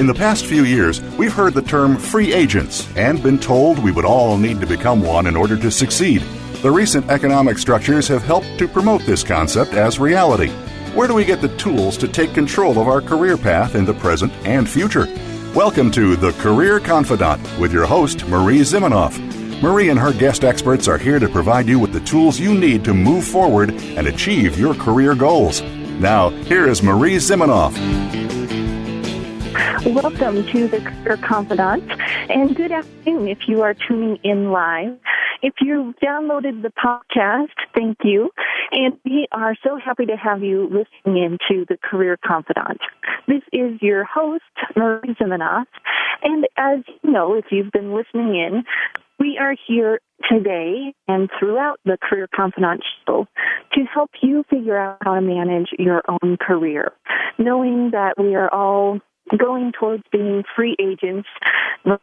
In the past few years, we've heard the term free agents and been told we would all need to become one in order to succeed. The recent economic structures have helped to promote this concept as reality. Where do we get the tools to take control of our career path in the present and future? Welcome to The Career Confidant with your host, Marie Zimenoff. Marie and her guest experts are here to provide you with the tools you need to move forward and achieve your career goals. Now, here is Marie Zimenoff. Welcome to The Career Confidant, and good afternoon if you are tuning in live. If you've downloaded the podcast, thank you. And we are so happy to have you listening in to The Career Confidant. This is your host, Marie Zimenoff. And as you know, if you've been listening in, we are here today and throughout the Career Confidant show to help you figure out how to manage your own career, knowing that we are all going towards being free agents,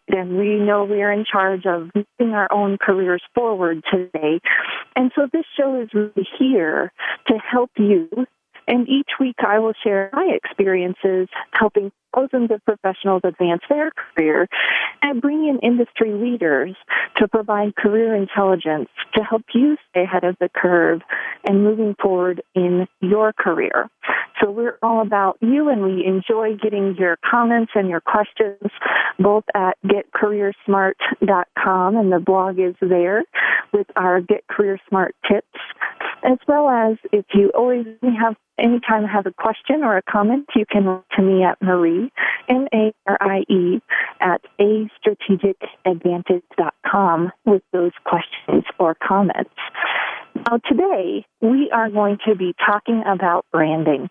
and we know we are in charge of moving our own careers forward today. And so this show is really here to help you. And each week I will share my experiences helping thousands of professionals advance their career and bring in industry leaders to provide career intelligence to help you stay ahead of the curve and moving forward in your career. So we're all about you, and we enjoy getting your comments and your questions both at getcareersmart.com, and the blog is there with our Get Career Smart tips, as well as if you always have anytime have a question or a comment, you can write to me at Marie, M-A-R-I-E, at astrategicadvantage.com with those questions or comments. Now, today, we are going to be talking about branding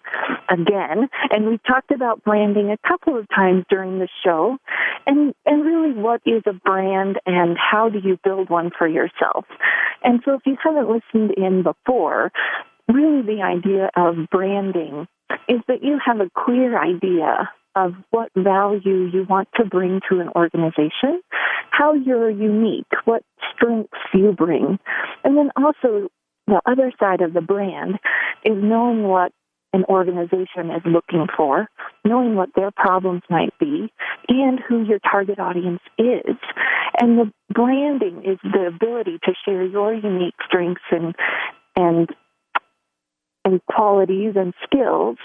again, and we've talked about branding a couple of times during the show, and really what is a brand and how do you build one for yourself. And so if you haven't listened in before, really the idea of branding is that you have a clear idea of what value you want to bring to an organization, how you're unique, what strengths you bring. And then also the other side of the brand is knowing what an organization is looking for, knowing what their problems might be, and who your target audience is. And the branding is the ability to share your unique strengths and qualities and skills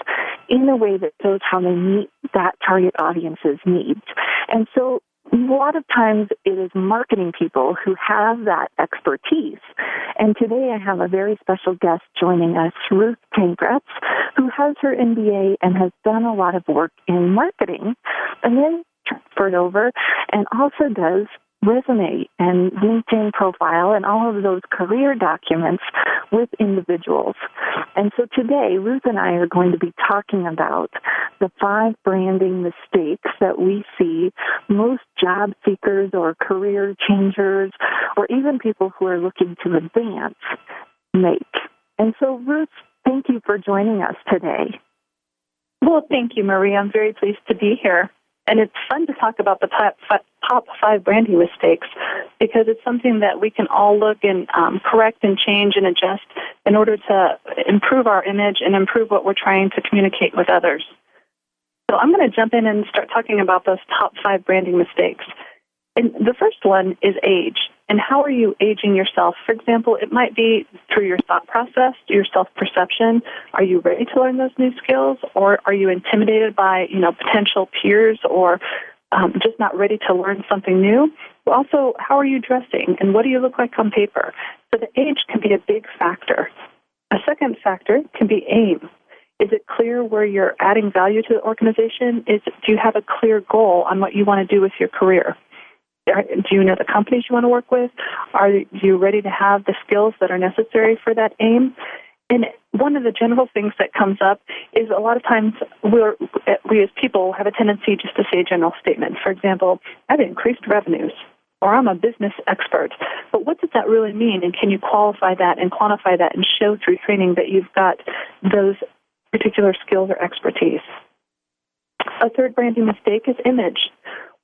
in a way that shows how they meet that target audience's needs. And so a lot of times it is marketing people who have that expertise. And today I have a very special guest joining us, Ruth Pankratz, who has her MBA and has done a lot of work in marketing and then transferred over and also does resume and LinkedIn profile and all of those career documents with individuals. And so today, Ruth and I are going to be talking about the 5 branding mistakes that we see most job seekers or career changers or even people who are looking to advance make. And so, Ruth, thank you for joining us today. Well, thank you, Marie. I'm very pleased to be here. And it's fun to talk about the top 5 branding mistakes because it's something that we can all look and correct and change and adjust in order to improve our image and improve what we're trying to communicate with others. So I'm going to jump in and start talking about those top 5 branding mistakes. And the first one is age. And how are you aging yourself? For example, it might be through your thought process, your self-perception. Are you ready to learn those new skills? Or are you intimidated by, potential peers or just not ready to learn something new? Also, how are you dressing? And what do you look like on paper? So the age can be a big factor. A second factor can be aim. Is it clear where you're adding value to the organization? Do you have a clear goal on what you want to do with your career? Do you know the companies you want to work with? Are you ready to have the skills that are necessary for that aim? And one of the general things that comes up is a lot of times we as people have a tendency just to say a general statement. For example, I've increased revenues, or I'm a business expert. But what does that really mean? And can you qualify that and quantify that and show through training that you've got those particular skills or expertise? A third branding mistake is image.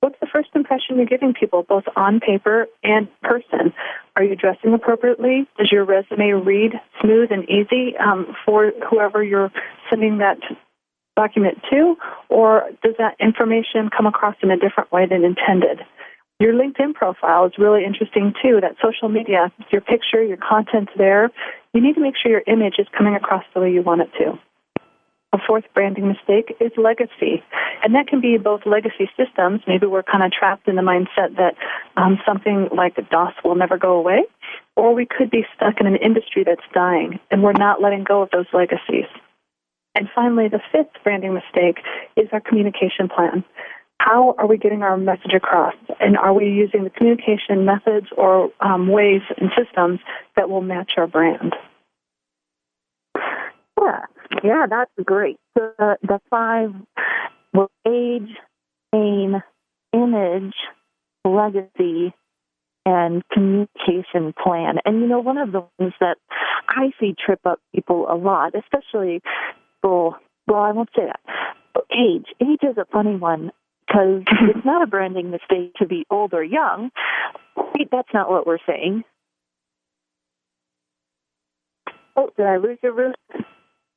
What's the first impression you're giving people, both on paper and person? Are you dressing appropriately? Does your resume read smooth and easy for whoever you're sending that document too, or does that information come across in a different way than intended? Your LinkedIn profile is really interesting too. That social media, your picture, your content's there. You need to make sure your image is coming across the way you want it to. A fourth branding mistake is legacy. And that can be both legacy systems. Maybe we're kind of trapped in the mindset that something like DOS will never go away, or we could be stuck in an industry that's dying, and we're not letting go of those legacies. And finally, the fifth branding mistake is our communication plan. How are we getting our message across? And are we using the communication methods or ways and systems that will match our brand? Yeah, that's great. The five were age, aim, image, legacy, and communication plan. And, one of the things that I see trip up people a lot, especially people, well, I won't say that. Age. Age is a funny one because it's not a branding mistake to be old or young. That's not what we're saying. Oh, did I lose your Ruth?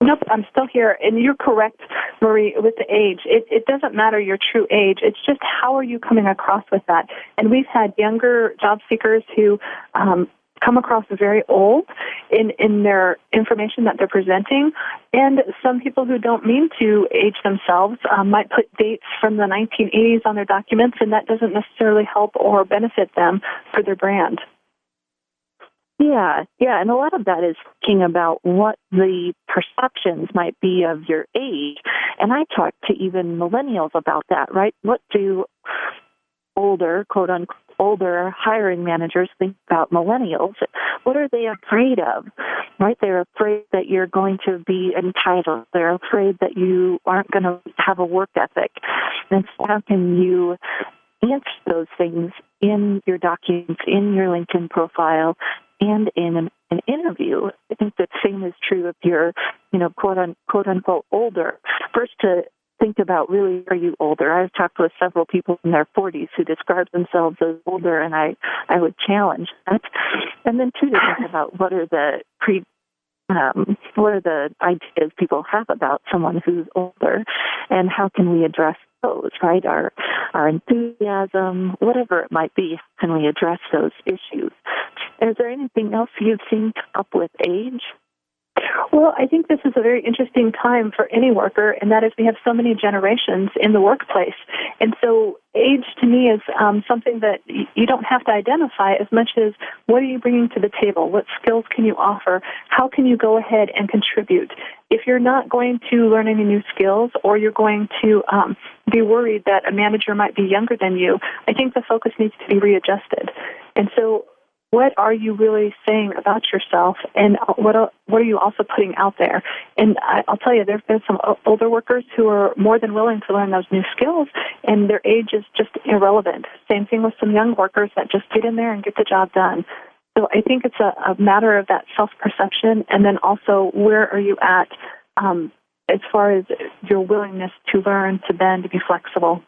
Nope, I'm still here. And you're correct, Marie, with the age. It doesn't matter your true age. It's just how are you coming across with that. And we've had younger job seekers who come across very old in their information that they're presenting. And some people who don't mean to age themselves might put dates from the 1980s on their documents, and that doesn't necessarily help or benefit them for their brand. Yeah, and a lot of that is thinking about what the perceptions might be of your age. And I talk to even millennials about that, right? What do older, quote unquote, older hiring managers think about millennials? What are they afraid of, right? They're afraid that you're going to be entitled. They're afraid that you aren't going to have a work ethic. And so how can you answer those things in your documents, in your LinkedIn profile, and in an interview? I think the same is true if you're, quote unquote, older. First, to think about, really, are you older? I've talked with several people in their 40s who describe themselves as older, and I would challenge that. And then, two, to think about what are the ideas people have about someone who's older, and how can we address those, right? Our enthusiasm, whatever it might be, how can we address those issues? Is there anything else you've seen come up with age? Well, I think this is a very interesting time for any worker, and that is we have so many generations in the workplace. And so age to me is something that you don't have to identify as much as what are you bringing to the table? What skills can you offer? How can you go ahead and contribute? If you're not going to learn any new skills, or you're going to be worried that a manager might be younger than you, I think the focus needs to be readjusted. And so what are you really saying about yourself, and what are you also putting out there? And I'll tell you, there have been some older workers who are more than willing to learn those new skills, and their age is just irrelevant. Same thing with some young workers that just get in there and get the job done. So I think it's a matter of that self-perception, and then also where are you at as far as your willingness to learn, to bend, to be flexible.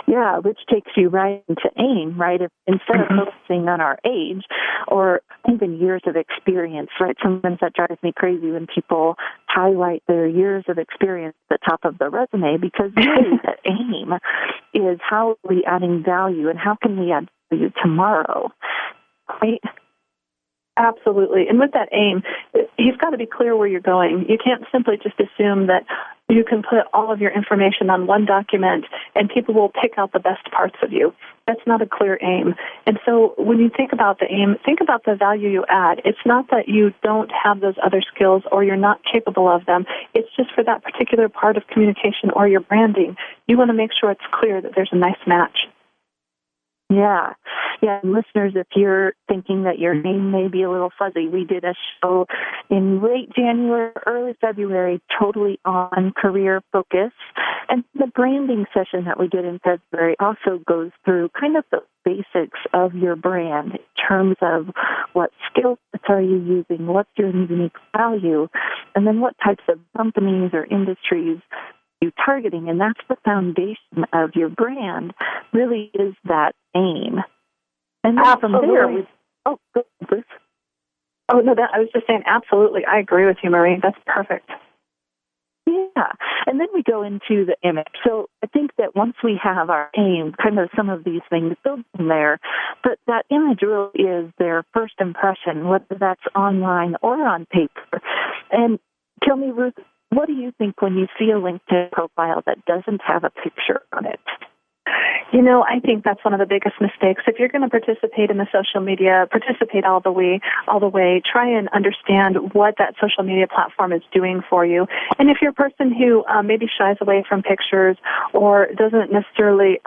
Yeah, which takes you right into AIM, right? Instead of focusing on our age or even years of experience, right? Sometimes that drives me crazy when people highlight their years of experience at the top of the resume, because really the AIM is how are we adding value, and how can we add value tomorrow, right? Absolutely. And with that AIM, you've got to be clear where you're going. You can't simply just assume that you can put all of your information on one document and people will pick out the best parts of you. That's not a clear aim. And so when you think about the aim, think about the value you add. It's not that you don't have those other skills or you're not capable of them. It's just for that particular part of communication or your branding, you want to make sure it's clear that there's a nice match. Yeah. And listeners, if you're thinking that your name may be a little fuzzy, we did a show in late January, early February, totally on career focus. And the branding session that we did in February also goes through kind of the basics of your brand in terms of what skill sets are you using, what's your unique value, and then what types of companies or industries you targeting. And that's the foundation of your brand, really is that aim. And then from there, go ahead, Bruce. Oh, no, I was just saying, absolutely. I agree with you, Marie. That's perfect. Yeah, Yeah, and then we go into the image. So I think that once we have our aim, kind of some of these things built in there, but that image really is their first impression, whether that's online or on paper. And tell me, Ruth, what do you think when you see a LinkedIn profile that doesn't have a picture on it? I think that's one of the biggest mistakes. If you're going to participate in the social media, participate all the way. Try and understand what that social media platform is doing for you. And if you're a person who maybe shies away from pictures or doesn't necessarily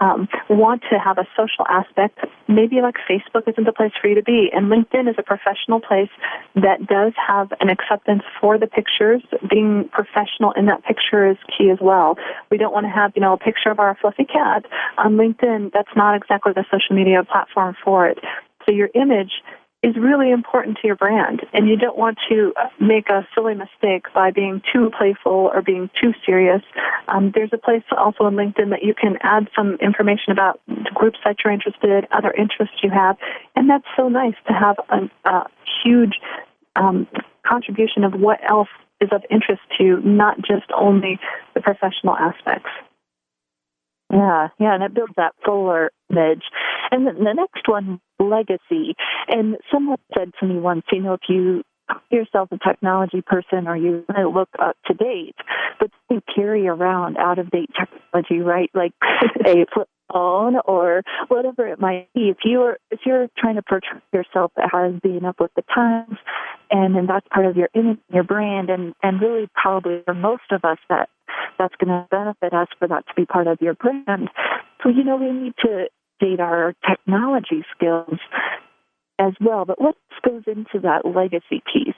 want to have a social aspect, maybe like Facebook isn't the place for you to be. And LinkedIn is a professional place that does have an acceptance for the pictures. Being professional in that picture is key as well. We don't want to have, a picture of our fluffy cat on LinkedIn. That's not exactly the social media platform for it. So your image is really important to your brand, and you don't want to make a silly mistake by being too playful or being too serious. There's a place also on LinkedIn that you can add some information about the groups that you're interested in, other interests you have, and that's so nice to have a huge contribution of what else is of interest to you, not just only the professional aspects. Yeah, and it builds that fuller image. And then the next one, legacy. And someone said to me once, if you call yourself a technology person or you want to look up to date, but you carry around out-of-date technology, right? Like a flip phone or whatever it might be. If you're trying to portray yourself as being up with the times, and that's part of your image, your brand, and really probably for most of us that's going to benefit us for that to be part of your brand. So, we need to date our technology skills as well. But what goes into that legacy piece?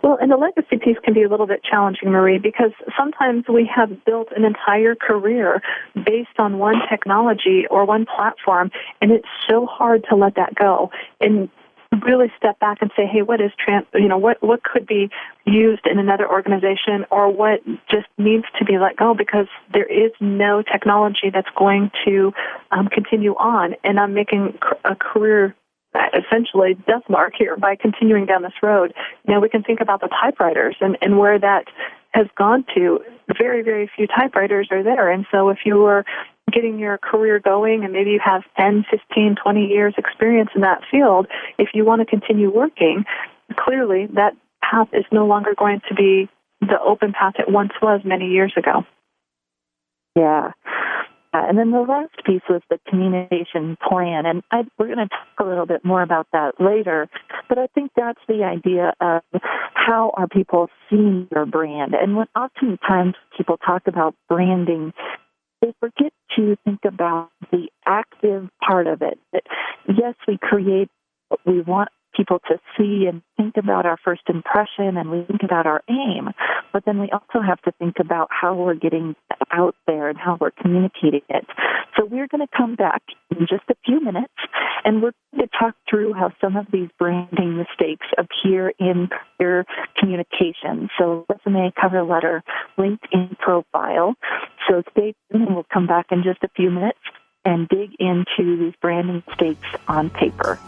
Well, and the legacy piece can be a little bit challenging, Marie, because sometimes we have built an entire career based on one technology or one platform, and it's so hard to let that go and really step back and say, hey, what is what could be used in another organization, or what just needs to be let go, because there is no technology that's going to continue on, and I'm making a career essentially death mark here by continuing down this road. We can think about the typewriters and where that has gone to. Very, very few typewriters are there. And so if you were getting your career going and maybe you have 10, 15, 20 years experience in that field, if you want to continue working, clearly that path is no longer going to be the open path it once was many years ago. Yeah. And then the last piece was the communication plan, and we're going to talk a little bit more about that later, but I think that's the idea of how are people seeing your brand. And when oftentimes people talk about branding, they forget to think about the active part of it. That yes, we create what we want people to see and think about our first impression, and we think about our aim, but then we also have to think about how we're getting out there and how we're communicating it. So we're going to come back in just a few minutes, and we're going to talk through how some of these branding mistakes appear in your communication. So resume, cover letter, LinkedIn profile. So stay tuned, and we'll come back in just a few minutes and dig into these branding mistakes on paper.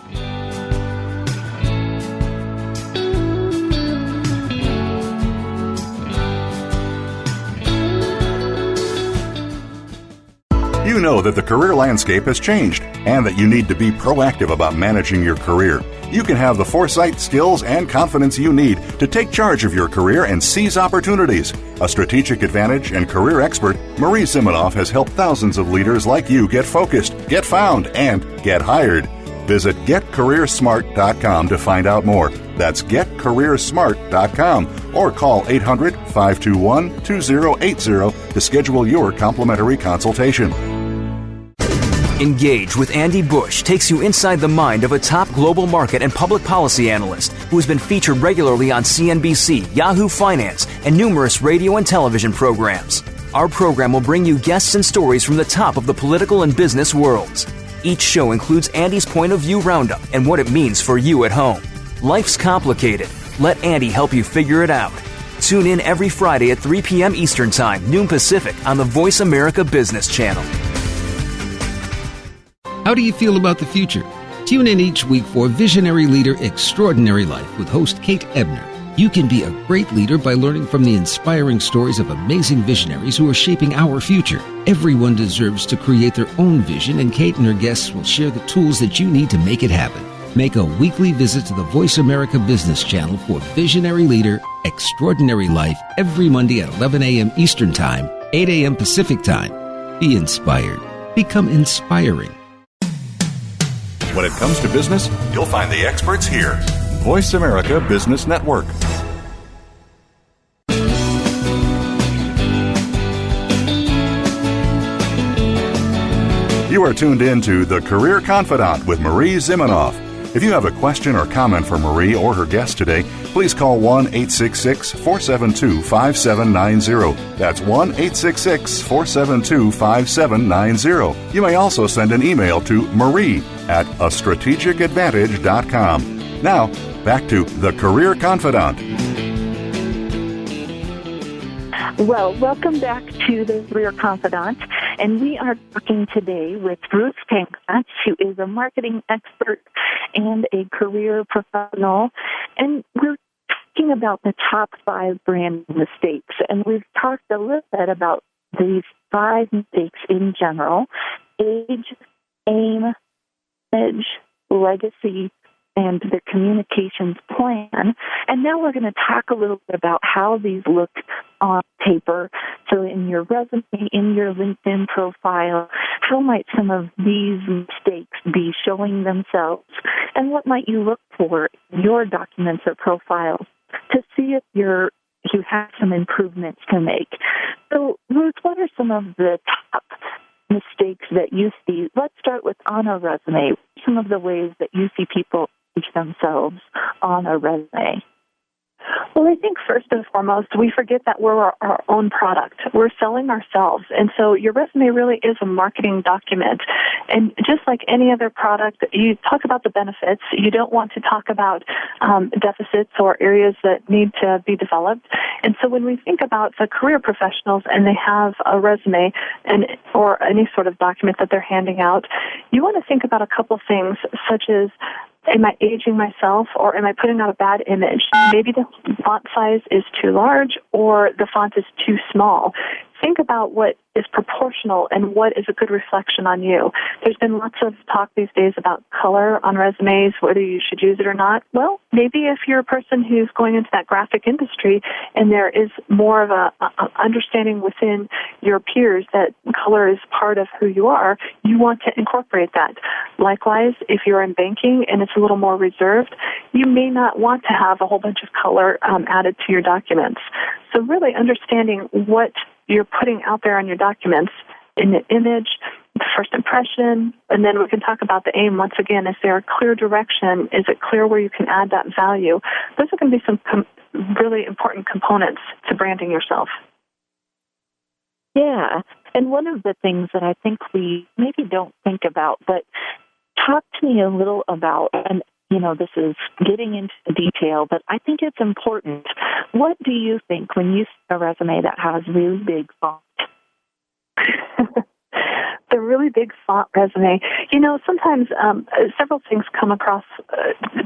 You know that the career landscape has changed and that you need to be proactive about managing your career. You can have the foresight, skills, and confidence you need to take charge of your career and seize opportunities. A strategic advantage and career expert, Marie Zimenoff has helped thousands of leaders like you get focused, get found, and get hired. Visit GetCareerSmart.com to find out more. That's GetCareerSmart.com or call 800-521-2080 to schedule your complimentary consultation. Engage with Andy Bush takes you inside the mind of a top global market and public policy analyst who has been featured regularly on CNBC, Yahoo Finance, and numerous radio and television programs. Our program will bring you guests and stories from the top of the political and business worlds. Each show includes Andy's point of view roundup and what it means for you at home. Life's complicated. Let Andy help you figure it out. Tune in every Friday at 3 p.m. Eastern Time, noon Pacific, on the Voice America Business Channel. How do you feel about the future? Tune in each week for Visionary Leader Extraordinary Life with host Kate Ebner. You can be a great leader by learning from the inspiring stories of amazing visionaries who are shaping our future. Everyone deserves to create their own vision, and Kate and her guests will share the tools that you need to make it happen. Make a weekly visit to the Voice America Business Channel for Visionary Leader, Extraordinary Life every Monday at 11 a.m. Eastern Time, 8 a.m. Pacific Time. Be inspired. Become inspiring. When it comes to business, you'll find the experts here. Voice America Business Network. You are tuned in to The Career Confidant with Marie Zimenoff. If you have a question or comment for Marie or her guest today, please call 1-866-472-5790. That's 1-866-472-5790. You may also send an email to marie@astrategicadvantage.com. Now, back to The Career Confidant. Well, welcome back to The Career Confidant. And we are talking today with Ruth Pankratz, who is a marketing expert and a career professional. And we're talking about the top 5 brand mistakes. And we've talked a little bit about these 5 mistakes in general: age, aim, image, legacy, and the communications plan. And now we're going to talk a little bit about how these look on paper. So in your resume, in your LinkedIn profile, how might some of these mistakes be showing themselves? And what might you look for in your documents or profiles to see if you have some improvements to make? So, Ruth, what are some of the top mistakes that you see? Let's start with on a resume. Some of the ways that you see people teach themselves on a resume. Well, I think first and foremost, we forget that we're our own product. We're selling ourselves. And so your resume really is a marketing document. And just like any other product, you talk about the benefits. You don't want to talk about deficits or areas that need to be developed. And so when we think about the career professionals and they have a resume or any sort of document that they're handing out, you want to think about a couple things, such as, am I aging myself, or am I putting out a bad image? Maybe the font size is too large or the font is too small. Think about what is proportional and what is a good reflection on you. There's been lots of talk these days about color on resumes, whether you should use it or not. Well, maybe if you're a person who's going into that graphic industry and there is more of a understanding within your peers that color is part of who you are, you want to incorporate that. Likewise, if you're in banking and it's a little more reserved, you may not want to have a whole bunch of color added to your documents. So really understanding what you're putting out there on your documents in the image, the first impression, and then we can talk about the aim once again. Is there a clear direction? Is it clear where you can add that value? Those are going to be some really important components to branding yourself. Yeah, and one of the things that I think we maybe don't think about, but talk to me a little about, and this is getting into the detail, but I think it's important. What do you think when you see a resume that has really big font? The really big font resume. Sometimes several things come across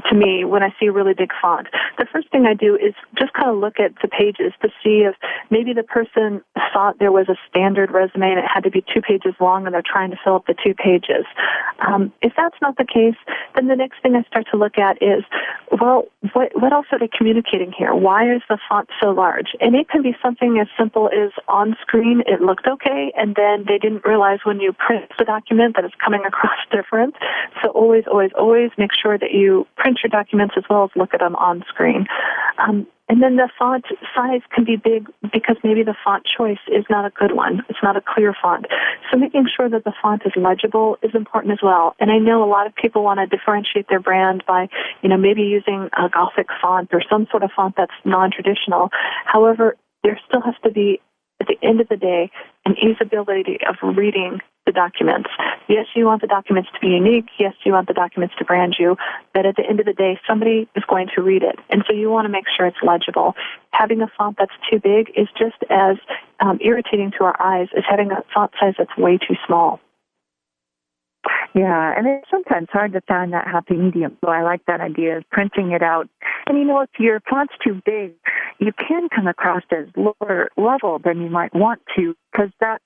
to me when I see a really big font. The first thing I do is just kind of look at the pages to see if maybe the person thought there was a standard resume and it had to be 2 pages long and they're trying to fill up the 2 pages. If that's not the case, then the next thing I start to look at is, well, what else are they communicating here? Why is the font so large? And it can be something as simple as on screen it looked okay, and then they didn't realize when you print the document that it's coming across different. So always, always, always make sure that you print your documents as well as look at them on screen. And then the font size can be big because maybe the font choice is not a good one. It's not a clear font. So making sure that the font is legible is important as well. And I know a lot of people want to differentiate their brand by, maybe using a Gothic font or some sort of font that's non-traditional. However, there still has to be, at the end of the day, an easeability of reading the documents. Yes, you want the documents to be unique. Yes, you want the documents to brand you. But at the end of the day, somebody is going to read it. And so you want to make sure it's legible. Having a font that's too big is just as irritating to our eyes as having a font size that's way too small. Yeah, and it's sometimes hard to find that happy medium. So I like that idea of printing it out. And if your font's too big, you can come across as lower level than you might want to, because that's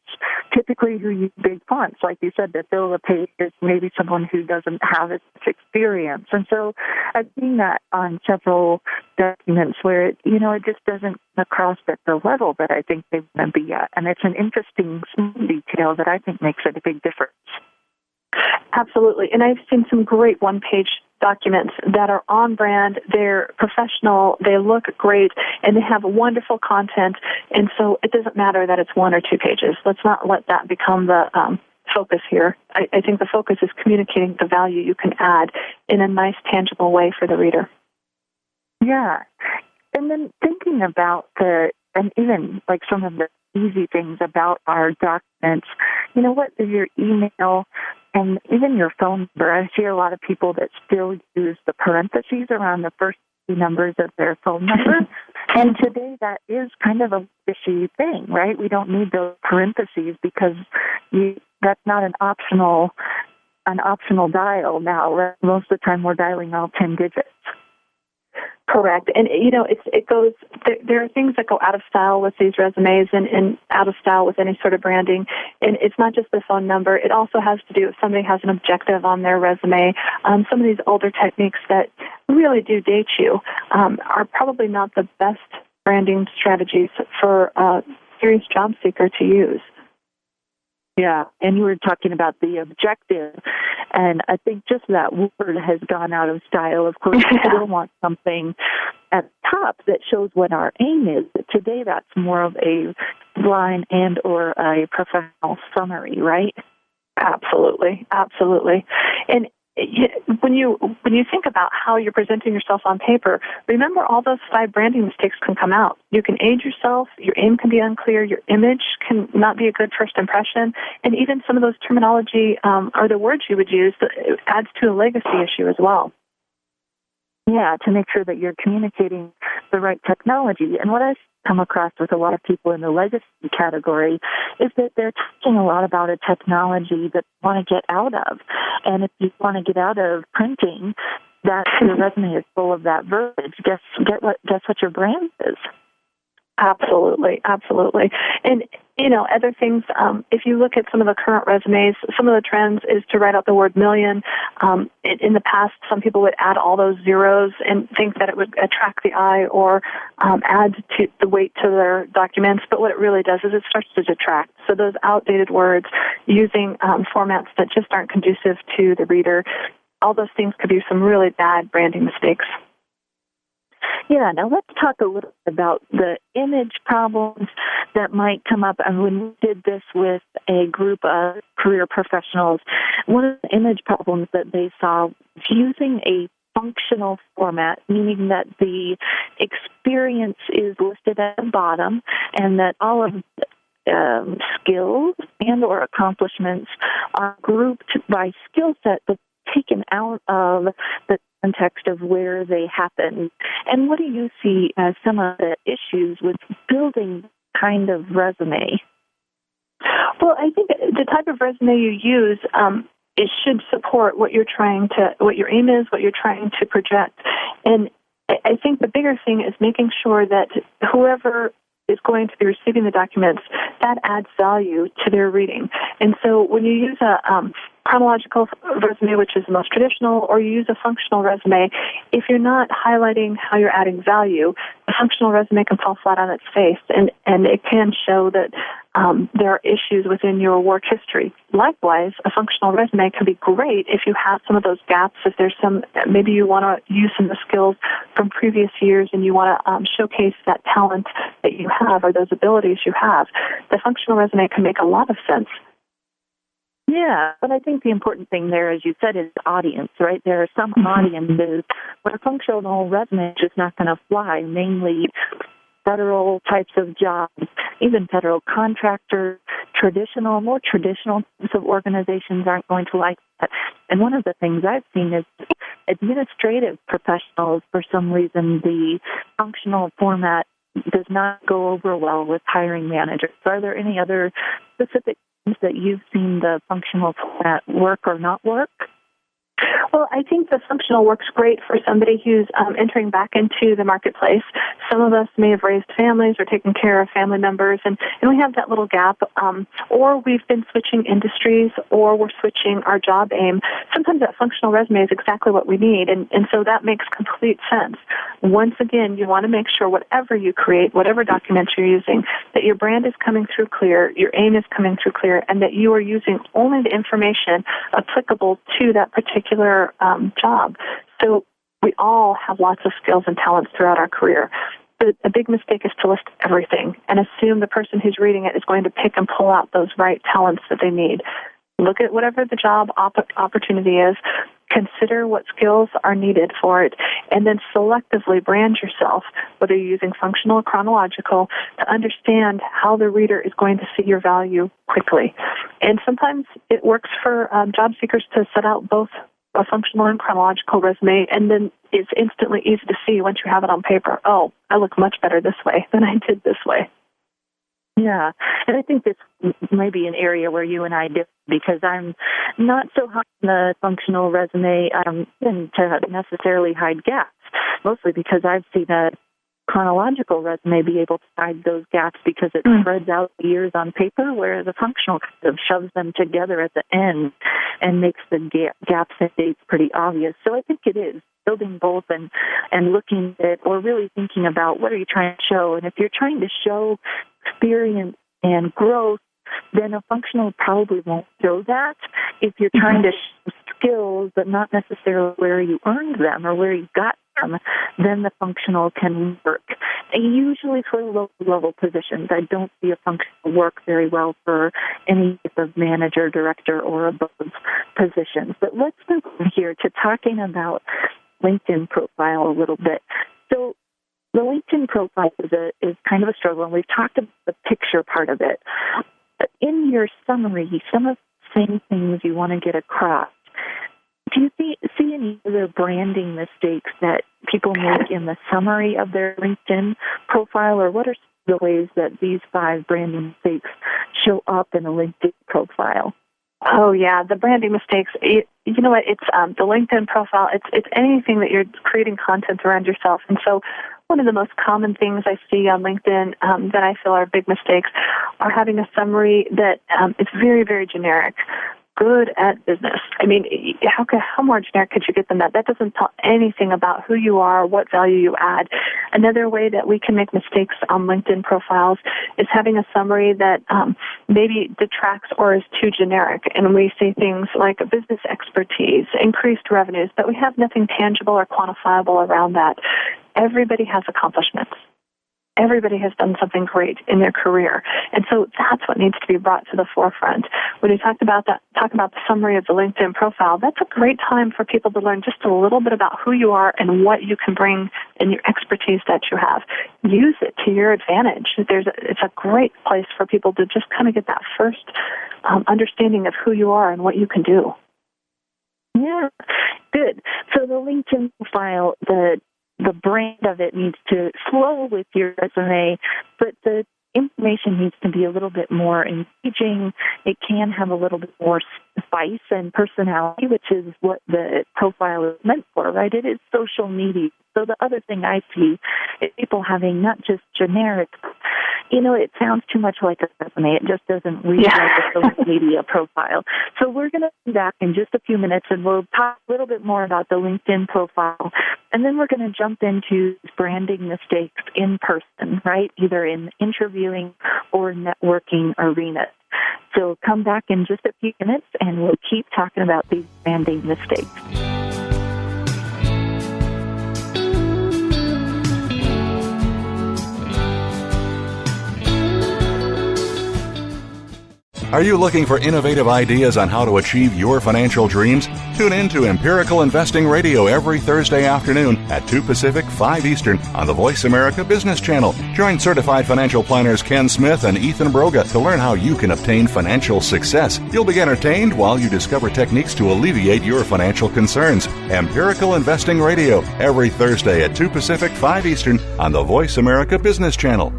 typically who uses big fonts, like you said, to fill the page is maybe someone who doesn't have as much experience. And so I've seen that on several documents where it just doesn't come across at the level that I think they want to be at. And it's an interesting small detail that I think makes it a big difference. Absolutely. And I've seen some great one-page documents that are on brand, they're professional, they look great, and they have wonderful content. And so it doesn't matter that it's 1 or 2 pages. Let's not let that become the focus here. I think the focus is communicating the value you can add in a nice, tangible way for the reader. Yeah. And then thinking about and even like some of the easy things about our documents, what is your email and even your phone number? I see a lot of people that still use the parentheses around the first 2 numbers of their phone number. And today that is kind of a fishy thing, right? We don't need those parentheses because that's not an optional dial now. Right? Most of the time we're dialing all 10 digits. Correct. And, it goes, there are things that go out of style with these resumes and out of style with any sort of branding. And it's not just the phone number. It also has to do if somebody has an objective on their resume. Some of these older techniques that really do date you are probably not the best branding strategies for a serious job seeker to use. Yeah, and you were talking about the objective, and I think just that word has gone out of style. Of course, we still want something at the top that shows what our aim is. But today, that's more of a line and or a professional summary, right? Absolutely, absolutely. And when you think about how you're presenting yourself on paper, remember all those 5 branding mistakes can come out. You can age yourself, your aim can be unclear, your image can not be a good first impression, and even some of those terminology or the words you would use adds to a legacy issue as well. Yeah, to make sure that you're communicating the right technology. And what I've come across with a lot of people in the legacy category is that they're talking a lot about a technology that they want to get out of. And if you want to get out of printing, that your resume is full of that verbiage. Guess what your brand is. Absolutely, absolutely. And, other things, if you look at some of the current resumes, some of the trends is to write out the word million. In the past, some people would add all those zeros and think that it would attract the eye or add to the weight to their documents. But what it really does is it starts to detract. So those outdated words, using formats that just aren't conducive to the reader, all those things could be some really bad branding mistakes. Yeah, now let's talk a little bit about the image problems that might come up. And when we did this with a group of career professionals, one of the image problems that they saw was using a functional format, meaning that the experience is listed at the bottom and that all of the skills and or accomplishments are grouped by skill set, but taken out of the context of where they happen. And what do you see as some of the issues with building kind of resume? Well, I think the type of resume you use, it should support what your aim is, what you're trying to project. And I think the bigger thing is making sure that whoever is going to be receiving the documents, that adds value to their reading. And so when you use a chronological resume, which is the most traditional, or you use a functional resume, if you're not highlighting how you're adding value, a functional resume can fall flat on its face, and it can show that there are issues within your work history. Likewise, a functional resume can be great if you have some of those gaps, if there's maybe you want to use some of the skills from previous years and you want to showcase that talent that you have or those abilities you have. The functional resume can make a lot of sense. Yeah, but I think the important thing there, as you said, is audience, right? There are some audiences where a functional resume is just not going to fly, mainly federal types of jobs, even federal contractors, more traditional types of organizations aren't going to like that. And one of the things I've seen is administrative professionals, for some reason, the functional format does not go over well with hiring managers. Are there any other specific that you've seen the functional format work or not work? Well, I think the functional works great for somebody who's entering back into the marketplace. Some of us may have raised families or taken care of family members, and we have that little gap, or we've been switching industries, or we're switching our job aim. Sometimes that functional resume is exactly what we need, and so that makes complete sense. Once again, you want to make sure whatever you create, whatever documents you're using, that your brand is coming through clear, your aim is coming through clear, and that you are using only the information applicable to that particular job. So we all have lots of skills and talents throughout our career. But a big mistake is to list everything and assume the person who's reading it is going to pick and pull out those right talents that they need. Look at whatever the job opportunity is, consider what skills are needed for it, and then selectively brand yourself, whether you're using functional or chronological, to understand how the reader is going to see your value quickly. And sometimes it works for job seekers to set out both a functional and chronological resume, and then it's instantly easy to see once you have it on paper, oh, I look much better this way than I did this way. Yeah, and I think this may be an area where you and I differ, because I'm not so high on the functional resume and to necessarily hide gaps, mostly because I've seen a chronological resume be able to hide those gaps because it spreads out the years on paper, whereas a functional kind of shoves them together at the end and makes the gaps and dates pretty obvious. So I think it is building both and looking at it, or really thinking about what are you trying to show. And if you're trying to show experience and growth, then a functional probably won't show that. If you're trying to show skills, but not necessarily where you earned them or where you got them, then the functional can work. And usually for low-level positions, I don't see a functional work very well for any type of manager, director, or above positions. But let's move on here to talking about LinkedIn profile a little bit. So the LinkedIn profile is kind of a struggle, and we've talked about the picture part of it. But in your summary, some of the same things you want to get across, do you see any other branding mistakes that people make in the summary of their LinkedIn profile, or what are the ways that these 5 branding mistakes show up in a LinkedIn profile? Oh, yeah, the branding mistakes. You know what? It's the LinkedIn profile. It's anything that you're creating content around yourself. And so one of the most common things I see on LinkedIn that I feel are big mistakes are having a summary that is very, very generic. Good at business. I mean, how more generic could you get than that? That doesn't tell anything about who you are, what value you add. Another way that we can make mistakes on LinkedIn profiles is having a summary that maybe detracts or is too generic. And we say things like business expertise, increased revenues, but we have nothing tangible or quantifiable around that. Everybody has accomplishments. Everybody has done something great in their career. And so that's what needs to be brought to the forefront. When you talk about the summary of the LinkedIn profile, that's a great time for people to learn just a little bit about who you are and what you can bring and your expertise that you have. Use it to your advantage. It's a great place for people to just kind of get that first understanding of who you are and what you can do. Yeah, good. So the LinkedIn profile, the brand of it needs to flow with your resume, but the information needs to be a little bit more engaging. It can have a little bit more spice and personality, which is what the profile is meant for, right? It is social media. So the other thing I see is people having not just generic, it sounds too much like a resume. It just doesn't read like a social media profile. So we're going to be back in just a few minutes, and we'll talk a little bit more about the LinkedIn profile. And then we're going to jump into branding mistakes in person, right? Either in interviewing or networking arenas. So come back in just a few minutes, and we'll keep talking about these branding mistakes. Are you looking for innovative ideas on how to achieve your financial dreams? Tune in to Empirical Investing Radio every Thursday afternoon at 2 Pacific, 5 Eastern on the Voice America Business Channel. Join certified financial planners Ken Smith and Ethan Broga to learn how you can obtain financial success. You'll be entertained while you discover techniques to alleviate your financial concerns. Empirical Investing Radio every Thursday at 2 Pacific, 5 Eastern on the Voice America Business Channel.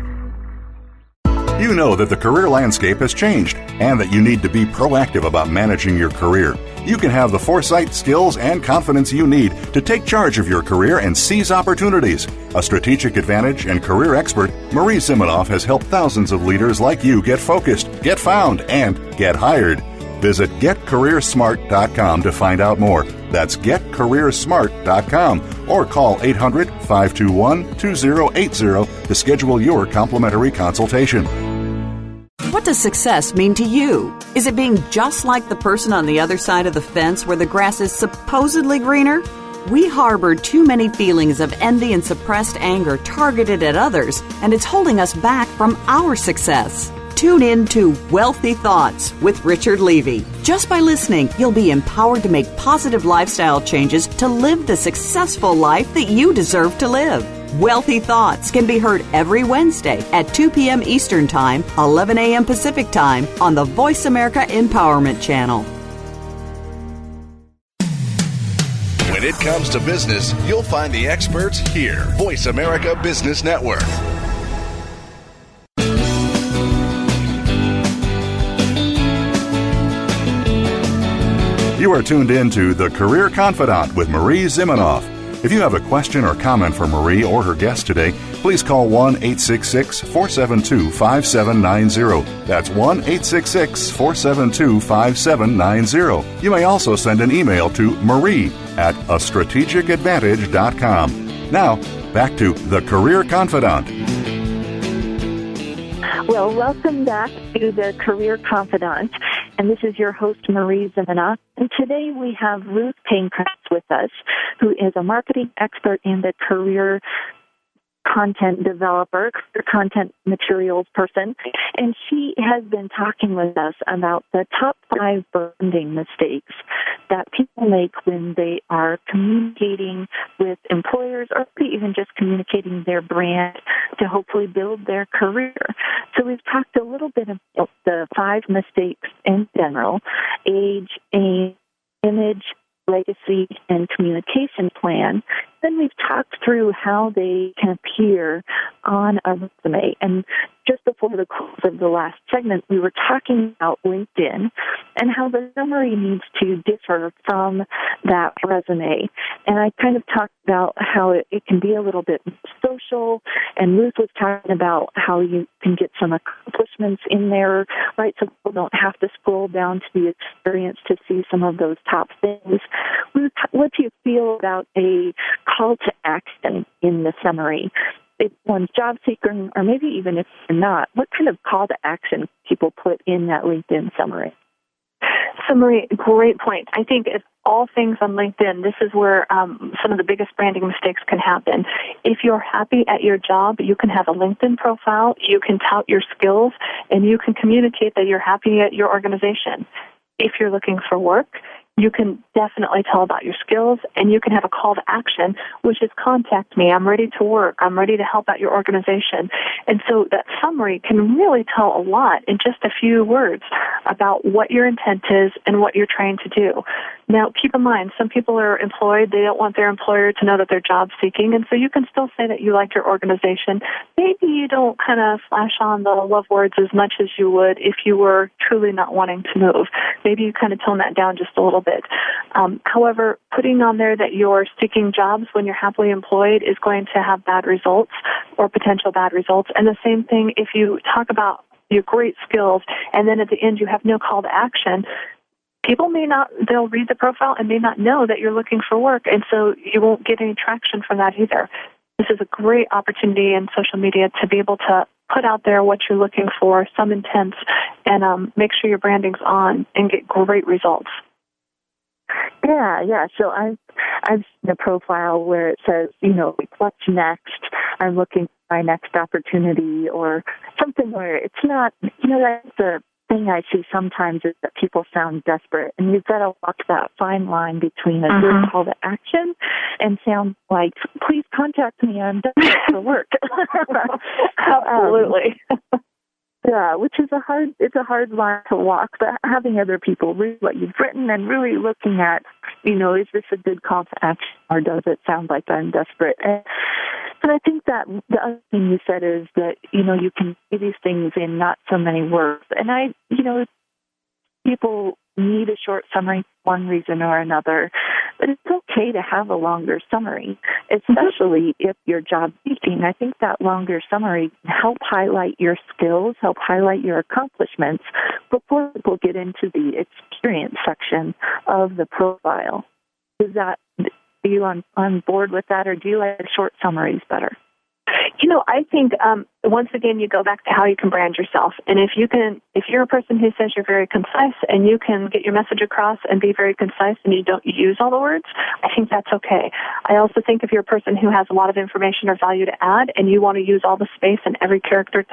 You know that the career landscape has changed and that you need to be proactive about managing your career. You can have the foresight, skills, and confidence you need to take charge of your career and seize opportunities. A strategic advantage and career expert, Marie Zimenoff has helped thousands of leaders like you get focused, get found, and get hired. Visit GetCareerSmart.com to find out more. That's GetCareerSmart.com or call 800-521-2080 to schedule your complimentary consultation. What does success mean to you? Is it being just like the person on the other side of the fence where the grass is supposedly greener? We harbor too many feelings of envy and suppressed anger targeted at others, and it's holding us back from our success. Tune in to Wealthy Thoughts with Richard Levy. Just by listening, you'll be empowered to make positive lifestyle changes to live the successful life that you deserve to live. Wealthy Thoughts can be heard every Wednesday at 2 p.m. Eastern Time, 11 a.m. Pacific Time on the Voice America Empowerment Channel. When it comes to business, you'll find the experts here. Voice America Business Network. You are tuned in to The Career Confidant with Marie Zimenoff. If you have a question or comment for Marie or her guest today, please call 1-866-472-5790. That's 1-866-472-5790. You may also send an email to marie@astrategicadvantage.com. Now, back to The Career Confidant. Well, welcome back to The Career Confidant, and this is your host, Marie Zimenoff. And today we have Ruth Pankratz with us, who is a marketing expert and a career content developer, content materials person, and she has been talking with us about the top 5 branding mistakes that people make when they are communicating with employers or even just communicating their brand to hopefully build their career. So we've talked a little bit about the 5 mistakes in general: age, aim, image, legacy, and communication plan. Then we've talked through how they can appear on a resume. And just before the close of the last segment, we were talking about LinkedIn and how the summary needs to differ from that resume. And I kind of talked about how it can be a little bit social, and Ruth was talking about how you can get some accomplishments in there, right, so people don't have to scroll down to the experience to see some of those top things. Ruth, what do you feel about a call to action in the summary? If one's job seeker, or maybe even if they're not, what kind of call to action people put in that LinkedIn summary? So, Marie, great point. I think it's all things on LinkedIn. This is where some of the biggest branding mistakes can happen. If you're happy at your job, you can have a LinkedIn profile, you can tout your skills, and you can communicate that you're happy at your organization. If you're looking for work, you can definitely tell about your skills, and you can have a call to action, which is contact me. I'm ready to work. I'm ready to help out your organization. And so that summary can really tell a lot in just a few words about what your intent is and what you're trying to do. Now, keep in mind, some people are employed. They don't want their employer to know that they're job seeking, and so you can still say that you like your organization. Maybe you don't kind of flash on the love words as much as you would if you were truly not wanting to move. Maybe you kind of tone that down just a little bit. However, putting on there that you're seeking jobs when you're happily employed is going to have bad results or potential bad results. And the same thing if you talk about your great skills and then at the end you have no call to action. People they'll read the profile and may not know that you're looking for work, and so you won't get any traction from that either. This is a great opportunity in social media to be able to put out there what you're looking for, some intent, and make sure your branding's on and get great results. Yeah. So I've seen a profile where it says, what's next? I'm looking for my next opportunity, or something where it's not, that's the thing I see sometimes is that people sound desperate, and you've got to walk that fine line between a good call to action and sound like, please contact me, I'm desperate for work. Absolutely. Yeah, which is a hard line to walk, but having other people read what you've written and really looking at, is this a good call to action, or does it sound like I'm desperate? And And I think that the other thing you said is that, you can say these things in not so many words. And people need a short summary for one reason or another, but it's okay to have a longer summary, especially if you're job seeking. I think that longer summary can help highlight your skills, help highlight your accomplishments before people get into the experience section of the profile. Are you on board with that, or do you like short summaries better? I think once again you go back to how you can brand yourself. And if you're a person who says you're very concise and you can get your message across and be very concise and you don't use all the words, I think that's okay. I also think if you're a person who has a lot of information or value to add and you want to use all the space and every character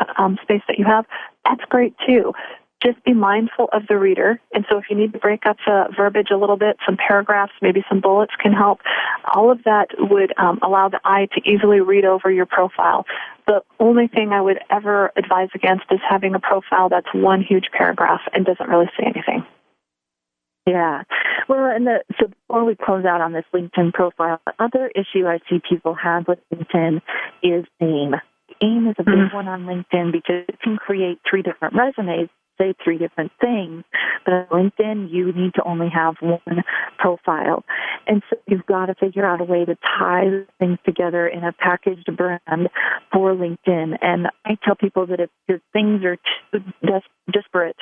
space that you have, that's great too. Just be mindful of the reader. And so if you need to break up the verbiage a little bit, some paragraphs, maybe some bullets can help. All of that would allow the eye to easily read over your profile. The only thing I would ever advise against is having a profile that's one huge paragraph and doesn't really say anything. Yeah. Well, so before we close out on this LinkedIn profile, the other issue I see people have with LinkedIn is AIM. AIM is a big one on LinkedIn because it can create 3 different resumes, say 3 different things, but on LinkedIn, you need to only have one profile. And so you've got to figure out a way to tie things together in a packaged brand for LinkedIn. And I tell people that if your things are too disparate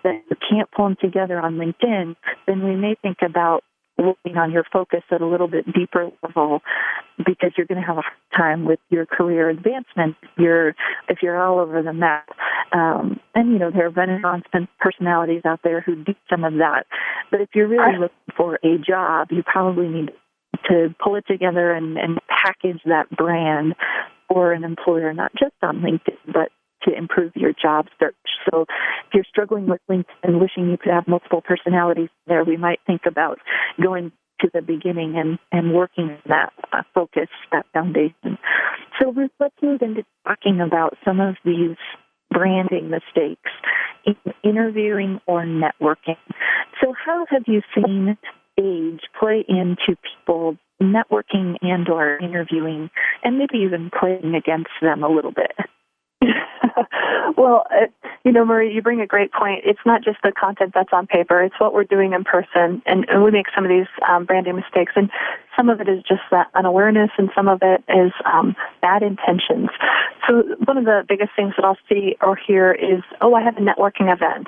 that you can't pull them together on LinkedIn, then we may think about working on your focus at a little bit deeper level, because you're going to have a hard time with your career advancement if you're all over the map. And, there are Renaissance personalities out there who do some of that. But if you're really looking for a job, you probably need to pull it together and package that brand for an employer, not just on LinkedIn, but to improve your job search. So if you're struggling with LinkedIn, wishing you could have multiple personalities there, we might think about going to the beginning and working on that focus, that foundation. So let's move into talking about some of these branding mistakes in interviewing or networking. So how have you seen age play into people networking and or interviewing, and maybe even playing against them a little bit? Well, Marie, you bring a great point. It's not just the content that's on paper. It's what we're doing in person. And we make some of these branding mistakes. And some of it is just that unawareness, and some of it is bad intentions. So one of the biggest things that I'll see or hear is, I have a networking event.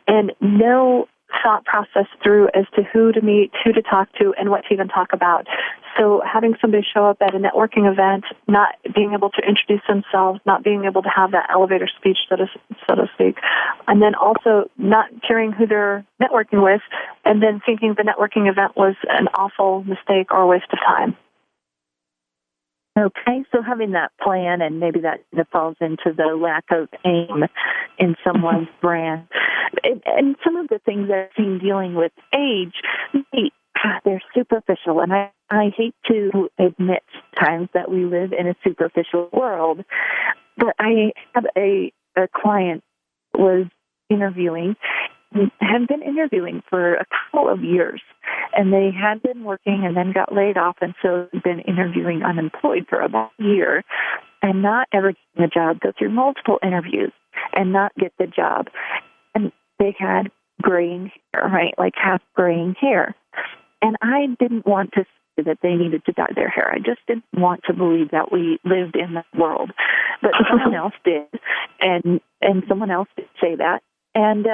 And no thought process through as to who to meet, who to talk to, and what to even talk about. So having somebody show up at a networking event, not being able to introduce themselves, not being able to have that elevator speech, so to speak, and then also not caring who they're networking with, and then thinking the networking event was an awful mistake or a waste of time. Okay, so having that plan, and maybe that falls into the lack of aim in someone's brand. And some of the things I've seen dealing with age, they're superficial. And I hate to admit times that we live in a superficial world, but I had a client was interviewing, had been interviewing for a couple of years, and they had been working and then got laid off, and so had been interviewing unemployed for about a year and not ever getting the job, go through multiple interviews and not get the job. And they had graying hair, right, like half graying hair. And I didn't want to say that they needed to dye their hair. I just didn't want to believe that we lived in that world. But someone else did, and someone else did say that. And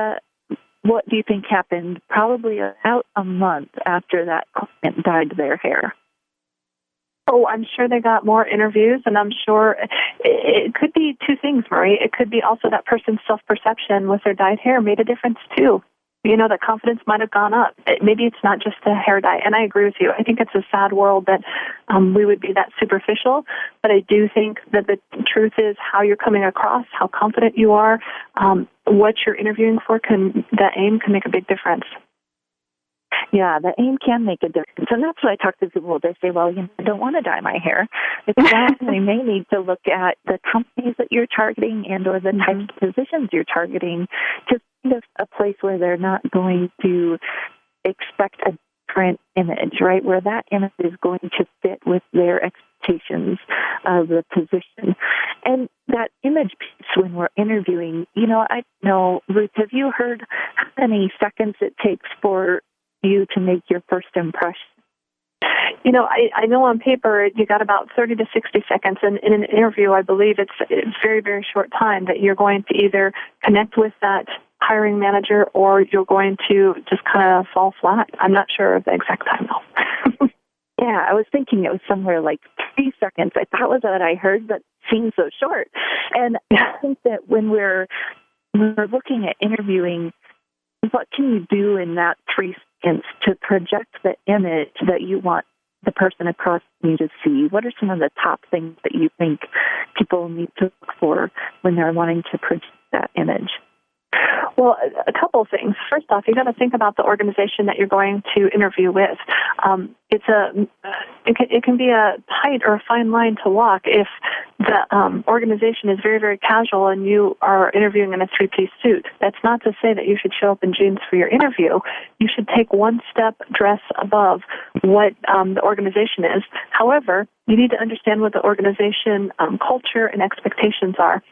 what do you think happened? Probably about a month after that client dyed their hair. Oh, I'm sure they got more interviews, and I'm sure it could be 2 things, Marie. It could be also that person's self-perception with their dyed hair made a difference, too. That confidence might have gone up. Maybe it's not just the hair dye. And I agree with you. I think it's a sad world that we would be that superficial. But I do think that the truth is how you're coming across, how confident you are, what you're interviewing for, that aim can make a big difference. Yeah, the aim can make a difference. And that's what I talk to people. They say, well, I don't want to dye my hair. We may need to look at the companies that you're targeting and or the types of positions you're targeting to find a place where they're not going to expect a different image, right, where that image is going to fit with their expectations of the position. And that image piece when we're interviewing, I know, Ruth, have you heard how many seconds it takes for you to make your first impression? I know on paper you got about 30 to 60 seconds, and in an interview, I believe it's very, very short time that you're going to either connect with that hiring manager or you're going to just kind of fall flat. I'm not sure of the exact time, though. Yeah, I was thinking it was somewhere like 3 seconds. I thought was what I heard, but it seemed so short. And I think that when we're looking at interviewing, what can you do in that 3 seconds to project the image that you want the person across you to see? What are some of the top things that you think people need to look for when they're wanting to project that image? Well, a couple of things. First off, you got to think about the organization that you're going to interview with. It can be a tight or a fine line to walk if the organization is very, very casual and you are interviewing in a three-piece suit. That's not to say that you should show up in jeans for your interview. You should take one step dress above what the organization is. However, you need to understand what the organization culture and expectations are,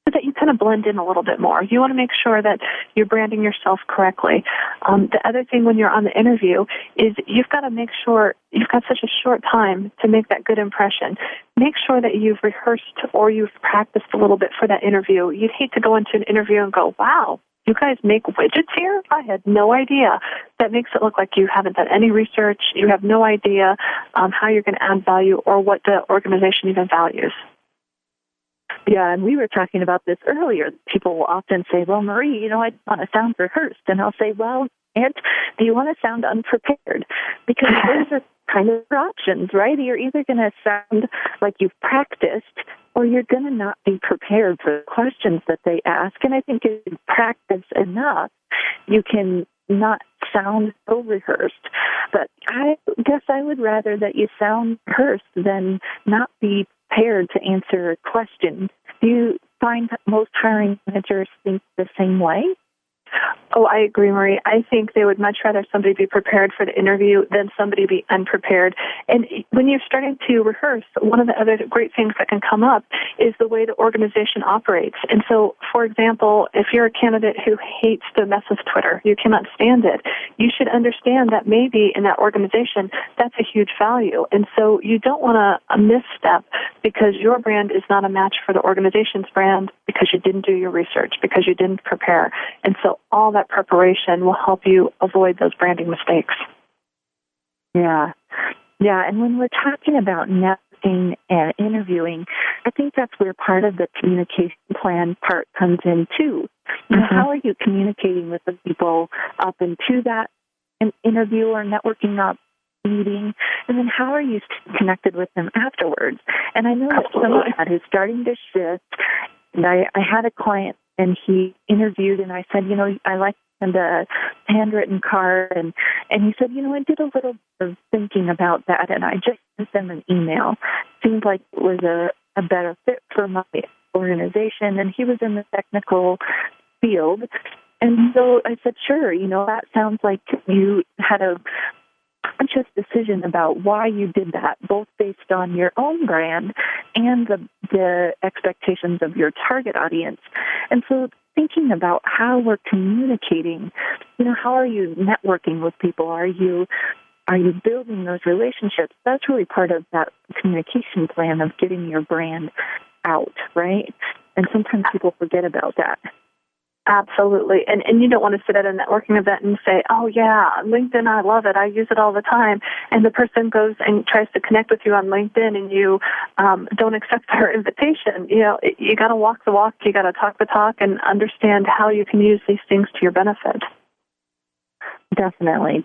so that you kind of blend in a little bit more. You want to make sure that you're branding yourself correctly. The other thing when you're on the interview is you've got to make sure you've got such a short time to make that good impression. Make sure that you've rehearsed or you've practiced a little bit for that interview. You'd hate to go into an interview and go, wow, you guys make widgets here? I had no idea. That makes it look like you haven't done any research. You have no idea how you're going to add value or what the organization even values. Yeah, and we were talking about this earlier. People will often say, well, Marie, I want to sound rehearsed. And I'll say, well, Aunt, do you want to sound unprepared? Because those are kind of your options, right? You're either going to sound like you've practiced or you're going to not be prepared for the questions that they ask. And I think if you practice enough, you can not sound so rehearsed. But I guess I would rather that you sound rehearsed than not be prepared to answer a question. Do you find that most hiring managers think the same way? Oh, I agree, Marie. I think they would much rather somebody be prepared for the interview than somebody be unprepared. And when you're starting to rehearse, one of the other great things that can come up is the way the organization operates. And so, for example, if you're a candidate who hates to mess with Twitter, you cannot stand it, you should understand that maybe in that organization, that's a huge value. And so you don't want to misstep because your brand is not a match for the organization's brand because you didn't do your research, because you didn't prepare. And so all that preparation will help you avoid those branding mistakes. Yeah. And when we're talking about networking and interviewing, I think that's where part of the communication plan part comes in too. How are you communicating with the people up into that interview or networking up meeting? And then how are you connected with them afterwards? And I know that some of that is starting to shift. And I had a client and he interviewed and I said, I like to send a handwritten card. And he said, I did a little bit of thinking about that and I just sent them an email. Seemed like it was a better fit for my organization. And he was in the technical field. And so I said, sure, that sounds like you had a conscious decision about why you did that, both based on your own brand and the expectations of your target audience. And so thinking about how we're communicating, how are you networking with people? Are you building those relationships? That's really part of that communication plan of getting your brand out, right? And sometimes people forget about that. Absolutely. And you don't want to sit at a networking event and say, oh, yeah, LinkedIn, I love it. I use it all the time. And the person goes and tries to connect with you on LinkedIn and you don't accept their invitation. You got to walk the walk. You got to talk the talk and understand how you can use these things to your benefit. Definitely.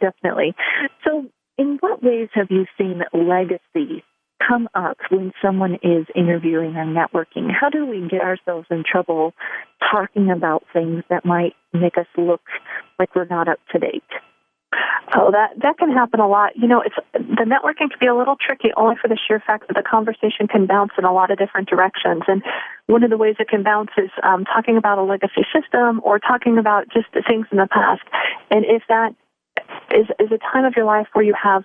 So in what ways have you seen legacy come up when someone is interviewing and networking? How do we get ourselves in trouble talking about things that might make us look like we're not up to date? Oh, that can happen a lot. The networking can be a little tricky only for the sheer fact that the conversation can bounce in a lot of different directions. And one of the ways it can bounce is talking about a legacy system or talking about just the things in the past. And if that is a time of your life where you have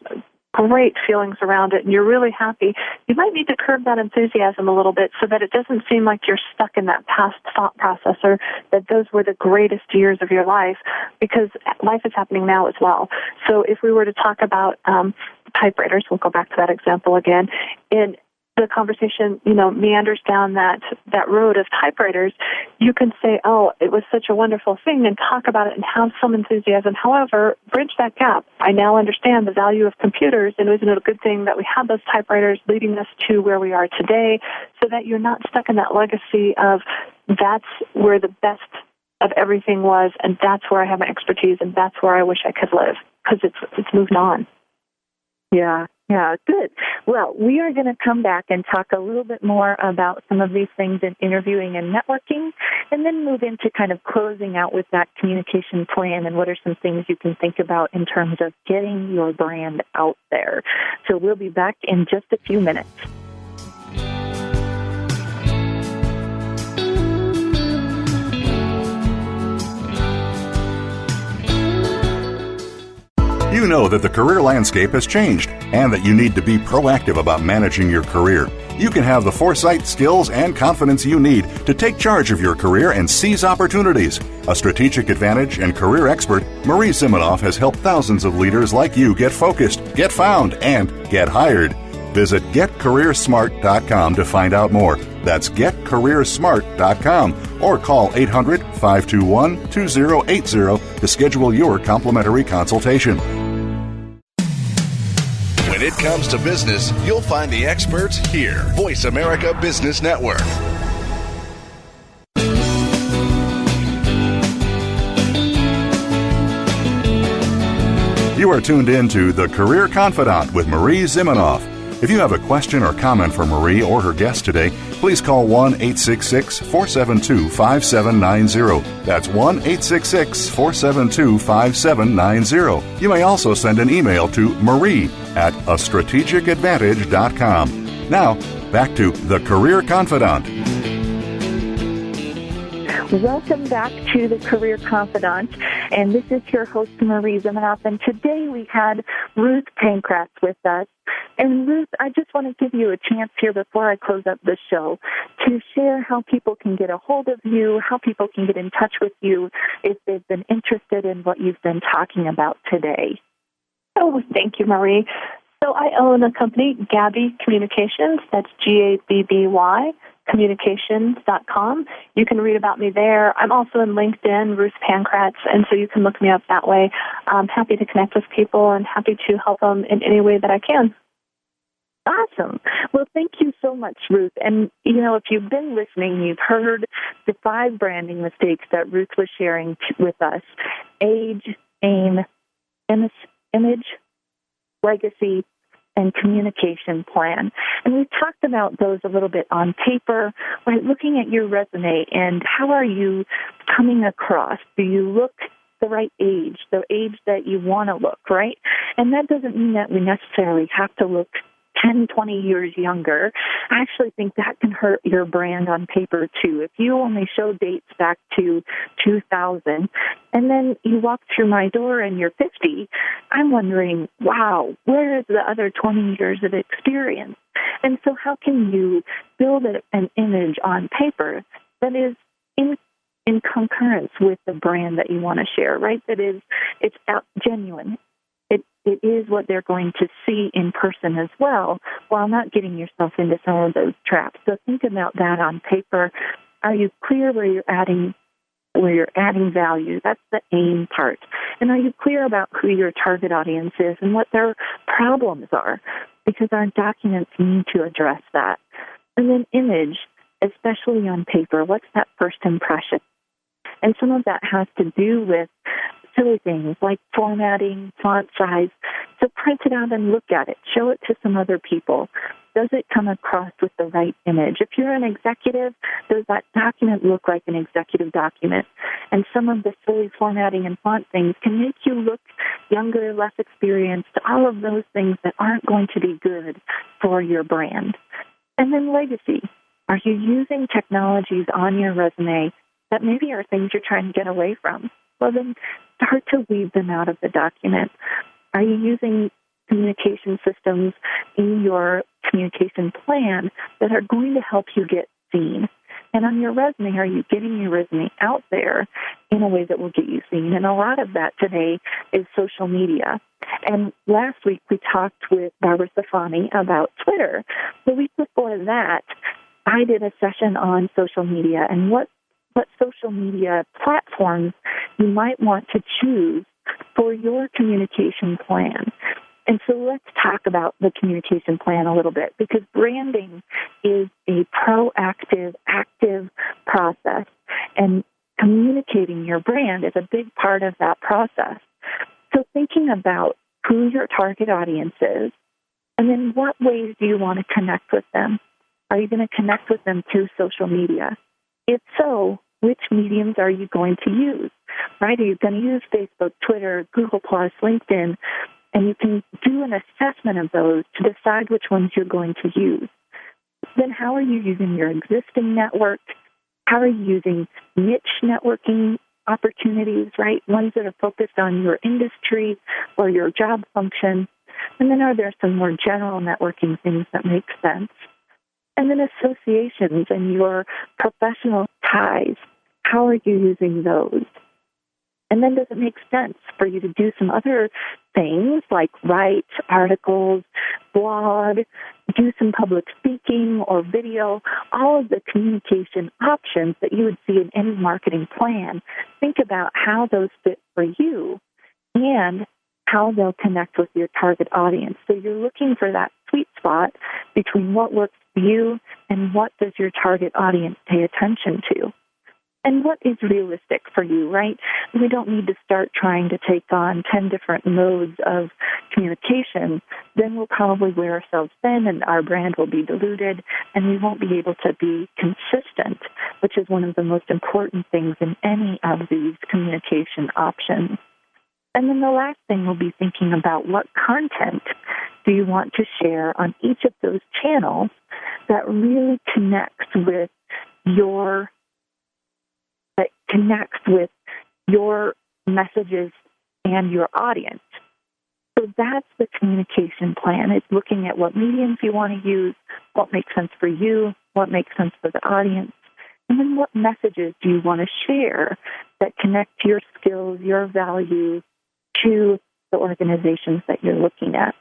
great feelings around it and you're really happy, you might need to curb that enthusiasm a little bit so that it doesn't seem like you're stuck in that past thought process or that those were the greatest years of your life, because life is happening now as well. So if we were to talk about typewriters, we'll go back to that example again, in the conversation, meanders down that road of typewriters, you can say, oh, it was such a wonderful thing, and talk about it and have some enthusiasm. However, bridge that gap. I now understand the value of computers, and isn't it a good thing that we had those typewriters leading us to where we are today, so that you're not stuck in that legacy of that's where the best of everything was, and that's where I have my expertise, and that's where I wish I could live, because it's moved on. Yeah, good. Well, we are going to come back and talk a little bit more about some of these things in interviewing and networking, and then move into kind of closing out with that communication plan and what are some things you can think about in terms of getting your brand out there. So we'll be back in just a few minutes. You know that the career landscape has changed and that you need to be proactive about managing your career. You can have the foresight, skills, and confidence you need to take charge of your career and seize opportunities. A strategic advantage and career expert, Marie Zimenoff has helped thousands of leaders like you get focused, get found, and get hired. Visit GetCareerSmart.com to find out more. That's GetCareerSmart.com or call 800-521-2080 to schedule your complimentary consultation. When it comes to business, you'll find the experts here. Voice America Business Network. You are tuned in to The Career Confidant with Marie Zimenoff. If you have a question or comment for Marie or her guest today, please call 1-866-472-5790. That's 1-866-472-5790. You may also send an email to marie@astrategicadvantage.com. Now, back to The Career Confidant. Welcome back to The Career Confidant, and this is your host, Marie Zimenoff, and today we had Ruth Pankratz with us. And Ruth, I just want to give you a chance here before I close up the show to share how people can get a hold of you, how people can get in touch with you if they've been interested in what you've been talking about today. Oh, thank you, Marie. So I own a company, Gabby Communications. That's Gabby Communications.com. You can read about me there. I'm also in LinkedIn, Ruth Pankratz, and so you can look me up that way. I'm happy to connect with people and happy to help them in any way that I can. Awesome. Well, thank you so much, Ruth. And, if you've been listening, you've heard the 5 branding mistakes that Ruth was sharing with us: age, aim, image, legacy, and communication plan. And we talked about those a little bit on paper, right? Looking at your resume and how are you coming across? Do you look the right age, the age that you want to look, right? And that doesn't mean that we necessarily have to look 10, 20 years younger. I actually think that can hurt your brand on paper, too. If you only show dates back to 2000, and then you walk through my door and you're 50, I'm wondering, wow, where is the other 20 years of experience? And so how can you build an image on paper that is in concurrence with the brand that you want to share, right? That is, it's genuine. It is what they're going to see in person as well, while not getting yourself into some of those traps. So think about that on paper. Are you clear where you're adding value? That's the aim part. And are you clear about who your target audience is and what their problems are? Because our documents need to address that. And then image, especially on paper, what's that first impression? And some of that has to do with silly things like formatting, font size. So print it out and look at it. Show it to some other people. Does it come across with the right image? If you're an executive, does that document look like an executive document? And some of the silly formatting and font things can make you look younger, less experienced, all of those things that aren't going to be good for your brand. And then legacy. Are you using technologies on your resume that maybe are things you're trying to get away from? Well, then start to weed them out of the document. Are you using communication systems in your communication plan that are going to help you get seen? And on your resume, are you getting your resume out there in a way that will get you seen? And a lot of that today is social media. And last week we talked with Barbara Stefani about Twitter. The week before that, I did a session on social media and what social media platforms you might want to choose for your communication plan. And so let's talk about the communication plan a little bit, because branding is a proactive, active process, and communicating your brand is a big part of that process. So thinking about who your target audience is, and then what ways do you want to connect with them? Are you going to connect with them through social media? If so, which mediums are you going to use? Right? Are you going to use Facebook, Twitter, Google+, LinkedIn? And you can do an assessment of those to decide which ones you're going to use. Then how are you using your existing network? How are you using niche networking opportunities, right? Ones that are focused on your industry or your job function. And then are there some more general networking things that make sense? And then associations and your professional ties. How are you using those? And then does it make sense for you to do some other things like write articles, blog, do some public speaking or video, all of the communication options that you would see in any marketing plan? Think about how those fit for you and how they'll connect with your target audience. So you're looking for that sweet spot between what works for you and what does your target audience pay attention to. And what is realistic for you, right? We don't need to start trying to take on 10 different modes of communication. Then we'll probably wear ourselves thin and our brand will be diluted and we won't be able to be consistent, which is one of the most important things in any of these communication options. And then the last thing we'll be thinking about, what content do you want to share on each of those channels that really connects with your messages and your audience. So that's the communication plan. It's looking at what mediums you want to use, what makes sense for you, what makes sense for the audience, and then what messages do you want to share that connect your skills, your values to the organizations that you're looking at.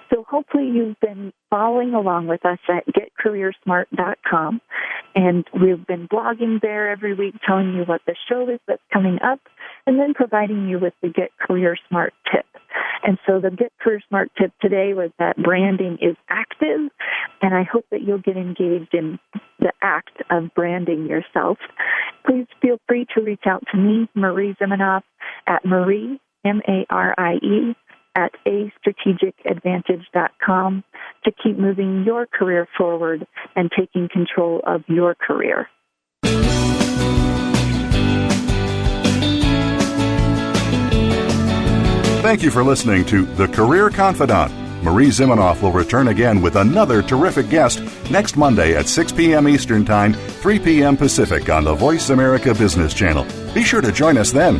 So hopefully you've been following along with us at getcareersmart.com, and we've been blogging there every week telling you what the show is that's coming up, and then providing you with the Get Career Smart tip. And so the Get Career Smart tip today was that branding is active, and I hope that you'll get engaged in the act of branding yourself. Please feel free to reach out to me, Marie Zimenoff, at Marie, M-A-R-I-E, at astrategicadvantage.com to keep moving your career forward and taking control of your career. Thank you for listening to The Career Confidant. Marie Zimenoff will return again with another terrific guest next Monday at 6 p.m. Eastern Time, 3 p.m. Pacific on the Voice America Business Channel. Be sure to join us then.